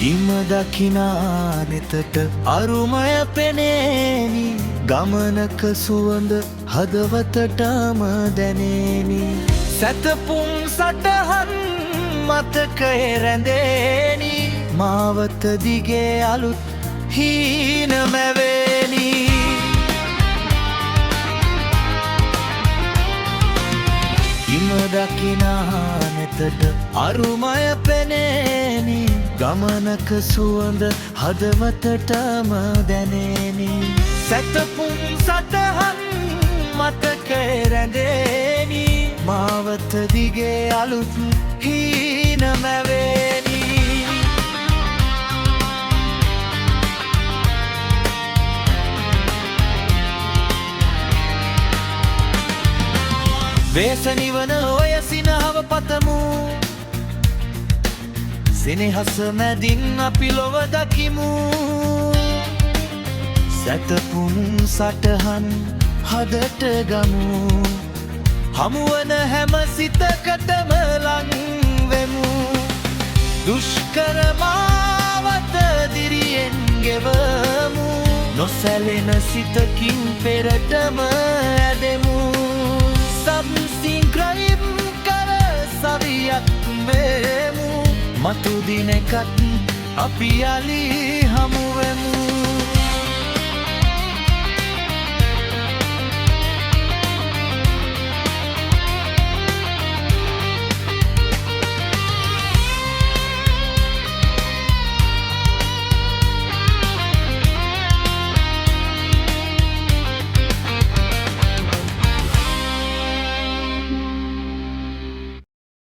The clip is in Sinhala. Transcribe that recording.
ඉම දකිනා නෙතට අරුමය පෙනේනි ගමනක සුවඳ හදවතටම දැනේනි සැතපුම් සටහන් මතකයේ රැඳේනි මාවත දිගේ අලුත් හීන මැවේනි ඉම දකිනා නෙතට අරුමය පෙනේනි ගමනක සුවඳ හදවතටම දැනේනි සැතපුම් සටහන් මතකයේ රැඳේනි මාවත දිගේ අලුත් හීන මැවේනි වේස නිවන ඔය සිනහව පතමු සෙනෙහස මැදින් අපි ලොව දකිමු සැතපුම් සටහන් හදට ගමු හමුවන හැම සිතකටම ලං වෙමු දුෂ්කර මාවත දිරියෙන් ගෙවමු නොසැලෙන සිතකින් පෙරටම ඇදෙමු සබ්සින්ක්‍රයිබ් කර සවියක් වෙමු මතු දිනකත් අපි යලි හමුවෙමු